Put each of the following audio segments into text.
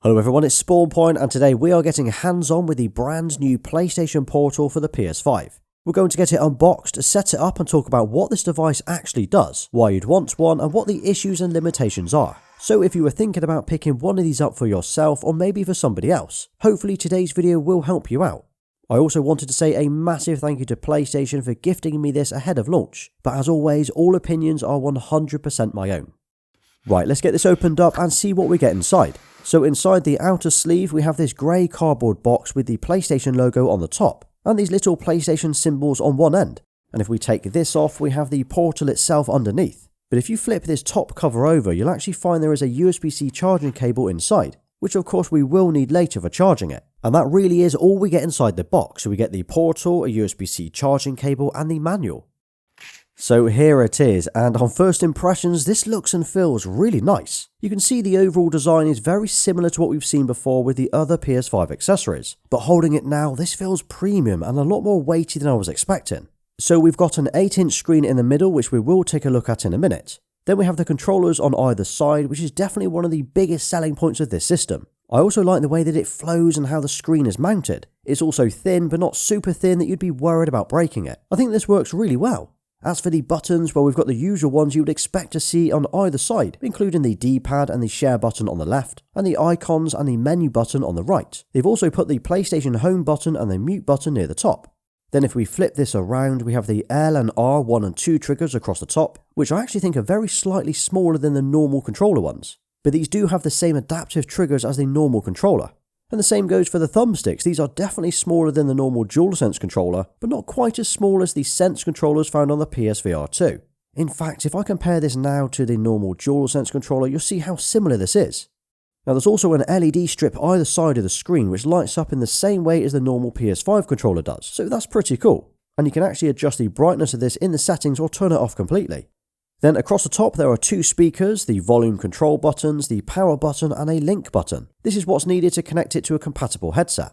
Hello everyone, it's SpawnPoiint and today we are getting hands-on with the brand new PlayStation Portal for the PS5. We're going to get it unboxed, set it up and talk about what this device actually does, why you'd want one and what the issues and limitations are. So if you were thinking about picking one of these up for yourself or maybe for somebody else, hopefully today's video will help you out. I also wanted to say a massive thank you to PlayStation for gifting me this ahead of launch, but as always all opinions are 100% my own. Right, let's get this opened up and see what we get inside. So inside the outer sleeve we have this grey cardboard box with the PlayStation logo on the top and these little PlayStation symbols on one end. And if we take this off we have the portal itself underneath. But if you flip this top cover over you'll actually find there is a USB-C charging cable inside, which of course we will need later for charging it. And that really is all we get inside the box. So we get the portal, a USB-C charging cable and the manual. So here it is, and on first impressions this looks and feels really nice. You can see the overall design is very similar to what we've seen before with the other PS5 accessories, but holding it now this feels premium and a lot more weighty than I was expecting. So we've got an 8-inch screen in the middle which we will take a look at in a minute. Then we have the controllers on either side, which is definitely one of the biggest selling points of this system. I also like the way that it flows and how the screen is mounted. It's also thin but not super thin that you'd be worried about breaking it. I think this works really well. As for the buttons, well we've got the usual ones you would expect to see on either side, including the D-pad and the share button on the left, and the icons and the menu button on the right. They've also put the PlayStation home button and the mute button near the top. Then if we flip this around, we have the L and R 1 and 2 triggers across the top, which I actually think are very slightly smaller than the normal controller ones. But these do have the same adaptive triggers as the normal controller. And the same goes for the thumbsticks. These are definitely smaller than the normal DualSense controller, but not quite as small as the Sense controllers found on the PSVR 2. In fact, if I compare this now to the normal DualSense controller, you'll see how similar this is. Now there's also an LED strip either side of the screen which lights up in the same way as the normal PS5 controller does, so that's pretty cool. And you can actually adjust the brightness of this in the settings or turn it off completely. Then across the top there are 2 speakers, the volume control buttons, the power button and a link button. This is what's needed to connect it to a compatible headset.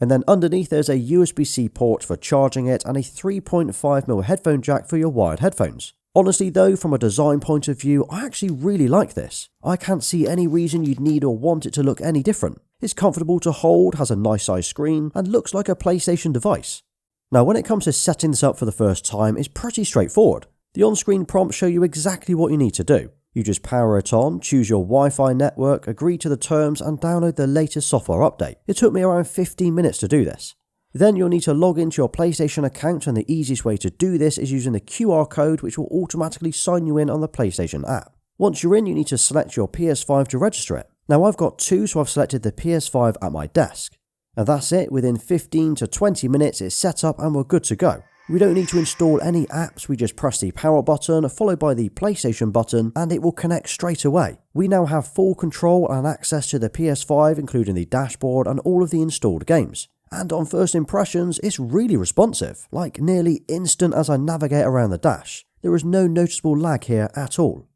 And then underneath there's a USB-C port for charging it and a 3.5mm headphone jack for your wired headphones. Honestly though, from a design point of view, I actually really like this. I can't see any reason you'd need or want it to look any different. It's comfortable to hold, has a nice size screen and looks like a PlayStation device. Now when it comes to setting this up for the first time, it's pretty straightforward. The on-screen prompts show you exactly what you need to do. You just power it on, choose your Wi-Fi network, agree to the terms and download the latest software update. It took me around 15 minutes to do this. Then you'll need to log into your PlayStation account and the easiest way to do this is using the QR code which will automatically sign you in on the PlayStation app. Once you're in you need to select your PS5 to register it. Now I've got 2 so I've selected the PS5 at my desk. And that's it, within 15 to 20 minutes it's set up and we're good to go. We don't need to install any apps, we just press the power button followed by the PlayStation button and it will connect straight away. We now have full control and access to the PS5 including the dashboard and all of the installed games. And on first impressions it's really responsive, like nearly instant as I navigate around the dash. There is no noticeable lag here at all.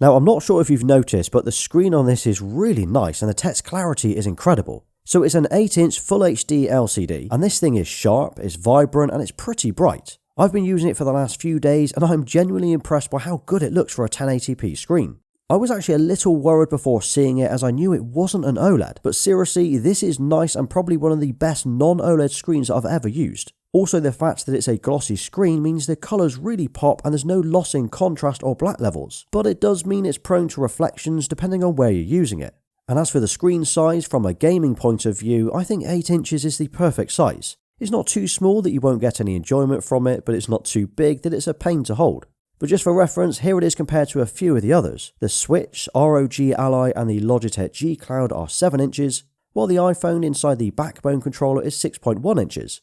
Now I'm not sure if you've noticed but the screen on this is really nice and the text clarity is incredible. So it's an 8-inch Full HD LCD and this thing is sharp, it's vibrant and it's pretty bright. I've been using it for the last few days and I'm genuinely impressed by how good it looks for a 1080p screen. I was actually a little worried before seeing it as I knew it wasn't an OLED, but seriously this is nice and probably one of the best non-OLED screens that I've ever used. Also the fact that it's a glossy screen means the colours really pop and there's no loss in contrast or black levels, but it does mean it's prone to reflections depending on where you're using it. And as for the screen size, from a gaming point of view, I think 8 inches is the perfect size. It's not too small that you won't get any enjoyment from it, but it's not too big that it's a pain to hold. But just for reference, here it is compared to a few of the others. The Switch, ROG Ally and the Logitech G Cloud are 7 inches, while the iPhone inside the backbone controller is 6.1 inches.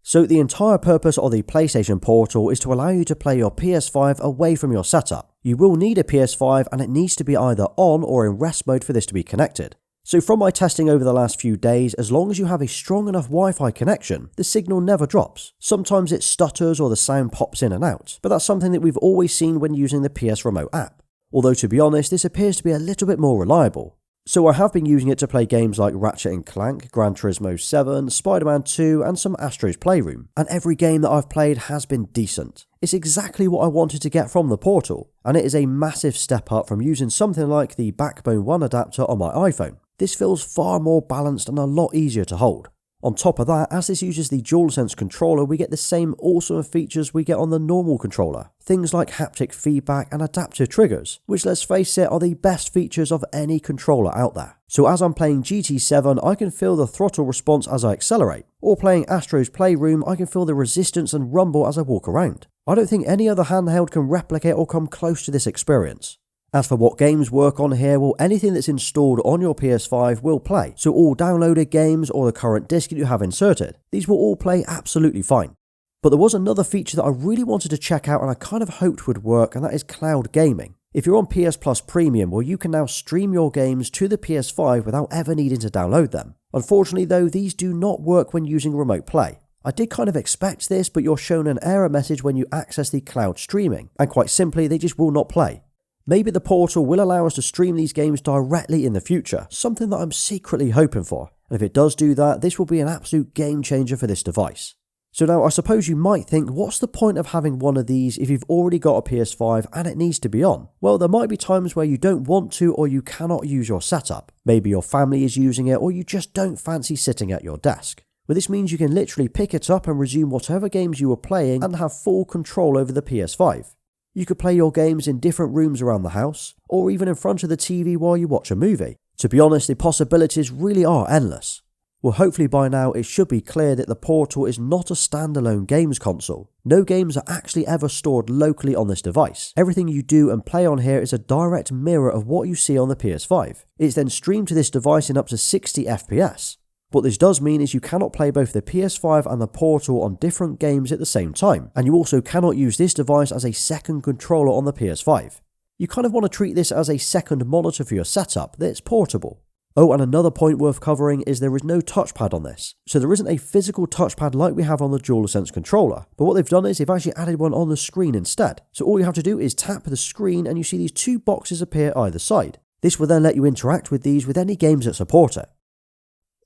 So the entire purpose of the PlayStation Portal is to allow you to play your PS5 away from your setup. You will need a PS5 and it needs to be either on or in rest mode for this to be connected. So from my testing over the last few days, as long as you have a strong enough Wi-Fi connection, the signal never drops. Sometimes it stutters or the sound pops in and out, but that's something that we've always seen when using the PS Remote app. Although to be honest, this appears to be a little bit more reliable. So I have been using it to play games like Ratchet & Clank, Gran Turismo 7, Spider-Man 2 and some Astro's Playroom, and every game that I've played has been decent. It's exactly what I wanted to get from the Portal, and it is a massive step up from using something like the Backbone 1 adapter on my iPhone. This feels far more balanced and a lot easier to hold. On top of that, as this uses the DualSense controller, we get the same awesome features we get on the normal controller. Things like haptic feedback and adaptive triggers, which, let's face it, are the best features of any controller out there. So as I'm playing GT7, I can feel the throttle response as I accelerate, or playing Astro's Playroom, I can feel the resistance and rumble as I walk around. I don't think any other handheld can replicate or come close to this experience. As for what games work on here, well, anything that's installed on your PS5 will play, so all downloaded games or the current disc that you have inserted, these will all play absolutely fine. But there was another feature that I really wanted to check out and I kind of hoped would work, and that is cloud gaming. If you're on PS Plus Premium, well, you can now stream your games to the PS5 without ever needing to download them. Unfortunately though, these do not work when using remote play. I did kind of expect this, but you're shown an error message when you access the cloud streaming, and quite simply, they just will not play. Maybe the portal will allow us to stream these games directly in the future, something that I'm secretly hoping for, and if it does do that, this will be an absolute game changer for this device. So now I suppose you might think, what's the point of having one of these if you've already got a PS5 and it needs to be on? Well, there might be times where you don't want to or you cannot use your setup. Maybe your family is using it or you just don't fancy sitting at your desk. Well, this means you can literally pick it up and resume whatever games you were playing and have full control over the PS5. You could play your games in different rooms around the house, or even in front of the TV while you watch a movie. To be honest, the possibilities really are endless. Well, hopefully by now it should be clear that the Portal is not a standalone games console. No games are actually ever stored locally on this device. Everything you do and play on here is a direct mirror of what you see on the PS5. It's then streamed to this device in up to 60 FPS. What this does mean is you cannot play both the PS5 and the Portal on different games at the same time, and you also cannot use this device as a second controller on the PS5. You kind of want to treat this as a second monitor for your setup that's portable. Oh, and another point worth covering is there is no touchpad on this, so there isn't a physical touchpad like we have on the DualSense controller, but what they've done is they've actually added one on the screen instead. So all you have to do is tap the screen and you see these two boxes appear either side. This will then let you interact with these with any games that support it.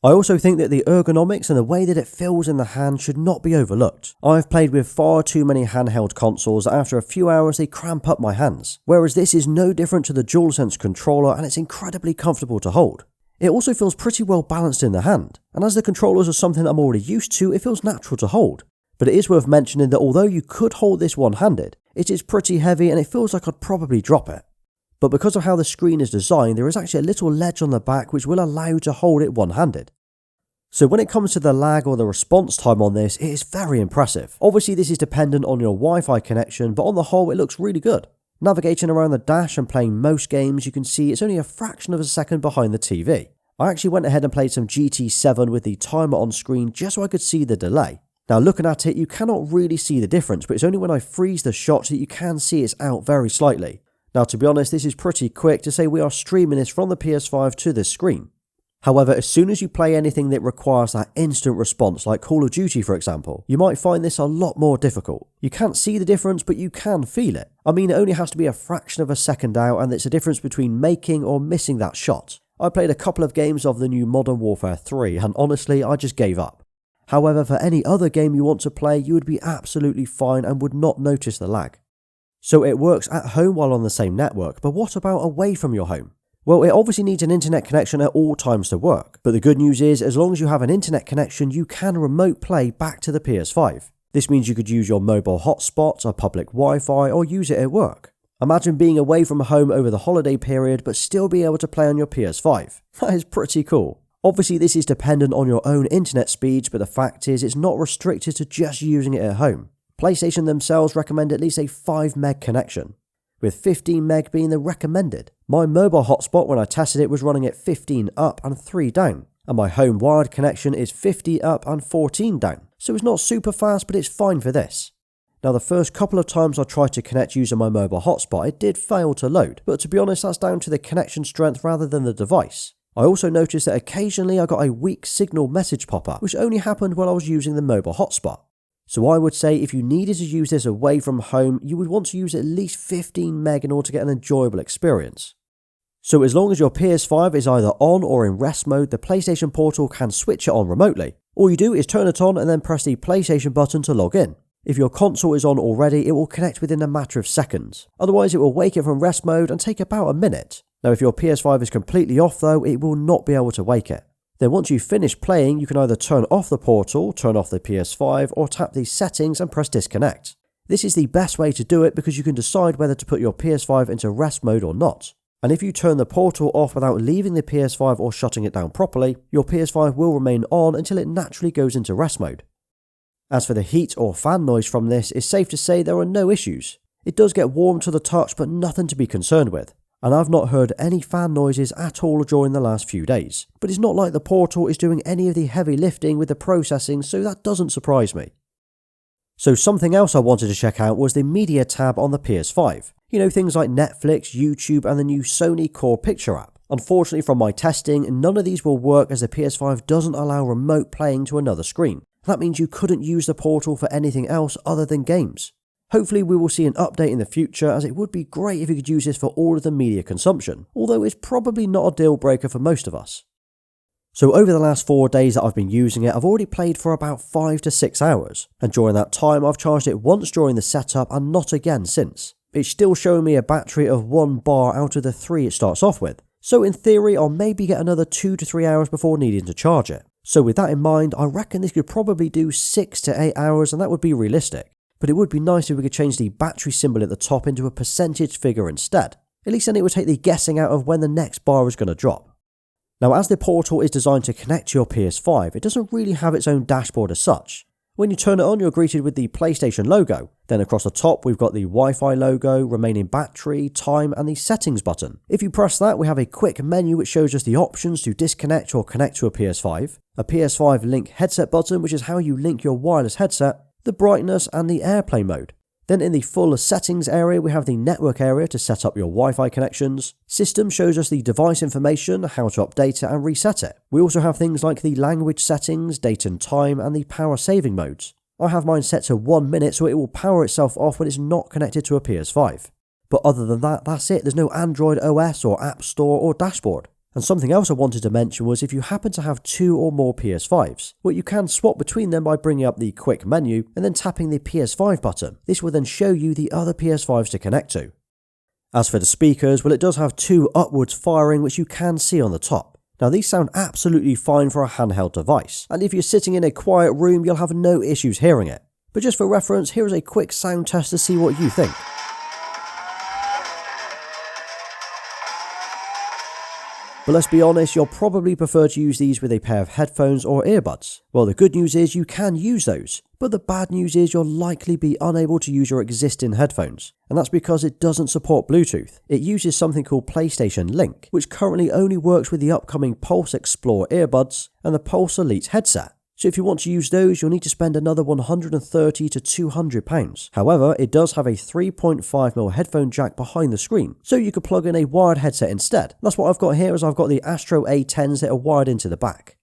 I also think that the ergonomics and the way that it feels in the hand should not be overlooked. I've played with far too many handheld consoles that after a few hours they cramp up my hands, whereas this is no different to the DualSense controller and it's incredibly comfortable to hold. It also feels pretty well balanced in the hand, and as the controllers are something I'm already used to, it feels natural to hold. But it is worth mentioning that although you could hold this one-handed, it is pretty heavy and it feels like I'd probably drop it. But because of how the screen is designed, there is actually a little ledge on the back which will allow you to hold it one-handed. So when it comes to the lag or the response time on this, it is very impressive. Obviously this is dependent on your Wi-Fi connection, but on the whole it looks really good. Navigating around the dash and playing most games, you can see it's only a fraction of a second behind the TV. I actually went ahead and played some GT7 with the timer on screen just so I could see the delay. Now looking at it, you cannot really see the difference, but it's only when I freeze the shot that you can see it's out very slightly. Now to be honest, this is pretty quick to say we are streaming this from the PS5 to this screen. However, as soon as you play anything that requires that instant response, like Call of Duty for example, you might find this a lot more difficult. You can't see the difference, but you can feel it. I mean, it only has to be a fraction of a second out, and it's a difference between making or missing that shot. I played a couple of games of the new Modern Warfare 3, and honestly, I just gave up. However, for any other game you want to play, you would be absolutely fine and would not notice the lag. So it works at home while on the same network, but what about away from your home? Well, it obviously needs an internet connection at all times to work, but the good news is, as long as you have an internet connection, you can remote play back to the PS5. This means you could use your mobile hotspot, a public Wi-Fi, or use it at work. Imagine being away from home over the holiday period, but still be able to play on your PS5. That is pretty cool. Obviously, this is dependent on your own internet speeds, but the fact is, it's not restricted to just using it at home. PlayStation themselves recommend at least a 5 meg connection, with 15 meg being the recommended. My mobile hotspot when I tested it was running at 15 up and 3 down, and my home wired connection is 50 up and 14 down, so it's not super fast, but it's fine for this. Now the first couple of times I tried to connect using my mobile hotspot, it did fail to load, but to be honest that's down to the connection strength rather than the device. I also noticed that occasionally I got a weak signal message pop-up, which only happened while I was using the mobile hotspot. So I would say if you needed to use this away from home, you would want to use at least 15 meg in order to get an enjoyable experience. So as long as your PS5 is either on or in rest mode, the PlayStation Portal can switch it on remotely. All you do is turn it on and then press the PlayStation button to log in. If your console is on already, it will connect within a matter of seconds. Otherwise, it will wake it from rest mode and take about a minute. Now if your PS5 is completely off though, it will not be able to wake it. Then once you've finished playing, you can either turn off the portal, turn off the PS5, or tap the settings and press disconnect. This is the best way to do it because you can decide whether to put your PS5 into rest mode or not. And if you turn the portal off without leaving the PS5 or shutting it down properly, your PS5 will remain on until it naturally goes into rest mode. As for the heat or fan noise from this, it's safe to say there are no issues. It does get warm to the touch but nothing to be concerned with. And I've not heard any fan noises at all during the last few days. But it's not like the portal is doing any of the heavy lifting with the processing, so that doesn't surprise me. So something else I wanted to check out was the media tab on the PS5. You know, things like Netflix, YouTube and the new Sony Core Picture app. Unfortunately from my testing, none of these will work as the PS5 doesn't allow remote playing to another screen. That means you couldn't use the portal for anything else other than games. Hopefully we will see an update in the future, as it would be great if you could use this for all of the media consumption, although it's probably not a deal breaker for most of us. So over the last 4 days that I've been using it, I've already played for about 5 to 6 hours, and during that time I've charged it once during the setup and not again since. It's still showing me a battery of 1 bar out of the 3 it starts off with, so in theory I'll maybe get another 2 to 3 hours before needing to charge it. So with that in mind, I reckon this could probably do 6 to 8 hours, and that would be realistic. But it would be nice if we could change the battery symbol at the top into a percentage figure instead. At least then it would take the guessing out of when the next bar is going to drop. Now as the portal is designed to connect to your PS5, it doesn't really have its own dashboard as such. When you turn it on, you're greeted with the PlayStation logo. Then across the top we've got the Wi-Fi logo, remaining battery, time and the settings button. If you press that, we have a quick menu which shows us the options to disconnect or connect to a PS5, a PS5 link headset button which is how you link your wireless headset, the brightness and the airplay mode. Then in the full settings area we have the network area to set up your Wi-Fi connections. System shows us the device information, how to update it and reset it. We also have things like the language settings, date and time and the power saving modes. I have mine set to 1 minute so it will power itself off when it's not connected to a PS5. But other than that, that's it. There's no Android OS or App Store or dashboard. And something else I wanted to mention was if you happen to have 2 or more PS5s, well, you can swap between them by bringing up the quick menu and then tapping the PS5 button. This will then show you the other PS5s to connect to. As for the speakers, well, it does have 2 upwards firing which you can see on the top. Now these sound absolutely fine for a handheld device, and if you're sitting in a quiet room you'll have no issues hearing it. But just for reference, here is a quick sound test to see what you think. But let's be honest, you'll probably prefer to use these with a pair of headphones or earbuds. Well, the good news is you can use those, but the bad news is you'll likely be unable to use your existing headphones, and that's because it doesn't support Bluetooth. It uses something called PlayStation Link, which currently only works with the upcoming Pulse Explore earbuds and the Pulse Elite headset. So if you want to use those, you'll need to spend another £130 to £200. However, it does have a 3.5mm headphone jack behind the screen, so you could plug in a wired headset instead. That's what I've got here, as I've got the Astro A10s that are wired into the back.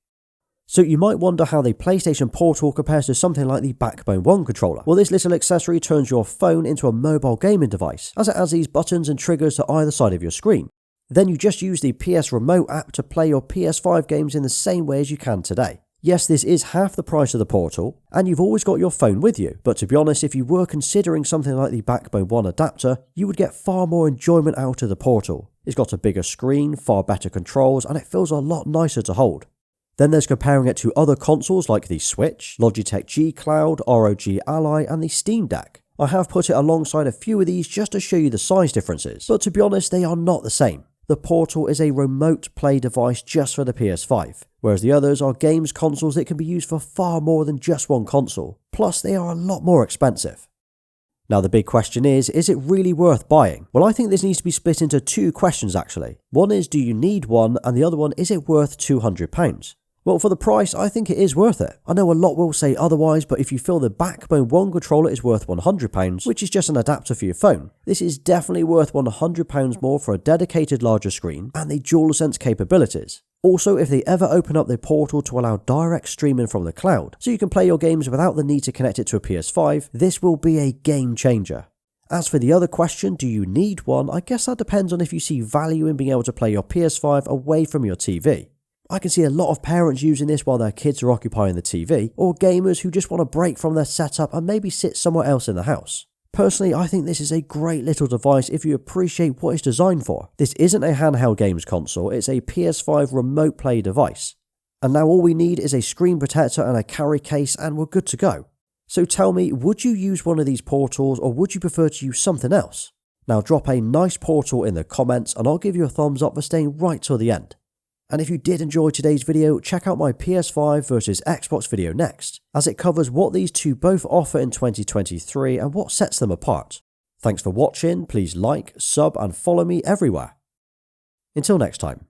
So you might wonder how the PlayStation Portal compares to something like the Backbone 1 controller. Well, this little accessory turns your phone into a mobile gaming device, as it has these buttons and triggers to either side of your screen. Then you just use the PS Remote app to play your PS5 games in the same way as you can today. Yes, this is half the price of the Portal, and you've always got your phone with you, but to be honest, if you were considering something like the Backbone 1 adapter, you would get far more enjoyment out of the Portal. It's got a bigger screen, far better controls, and it feels a lot nicer to hold. Then there's comparing it to other consoles like the Switch, Logitech G Cloud, ROG Ally, and the Steam Deck. I have put it alongside a few of these just to show you the size differences, but to be honest, they are not the same. The Portal is a remote play device just for the PS5, whereas the others are games consoles that can be used for far more than just one console, plus they are a lot more expensive. Now the big question is it really worth buying? Well, I think this needs to be split into 2 questions actually. One is, do you need one, and the other one, is it worth £200? Well, for the price, I think it is worth it. I know a lot will say otherwise, but if you feel the Backbone 1 controller is worth £100, which is just an adapter for your phone, this is definitely worth £100 more for a dedicated larger screen and the DualSense capabilities. Also, if they ever open up the Portal to allow direct streaming from the cloud, so you can play your games without the need to connect it to a PS5, this will be a game changer. As for the other question, do you need one? I guess that depends on if you see value in being able to play your PS5 away from your TV. I can see a lot of parents using this while their kids are occupying the TV, or gamers who just want a break from their setup and maybe sit somewhere else in the house. Personally, I think this is a great little device if you appreciate what it's designed for. This isn't a handheld games console, it's a PS5 remote play device. And now all we need is a screen protector and a carry case and we're good to go. So tell me, would you use one of these portals or would you prefer to use something else? Now drop a nice portal in the comments and I'll give you a thumbs up for staying right till the end. And if you did enjoy today's video, check out my PS5 versus Xbox video next, as it covers what these two both offer in 2023 and what sets them apart. Thanks for watching, please like, sub and follow me everywhere. Until next time.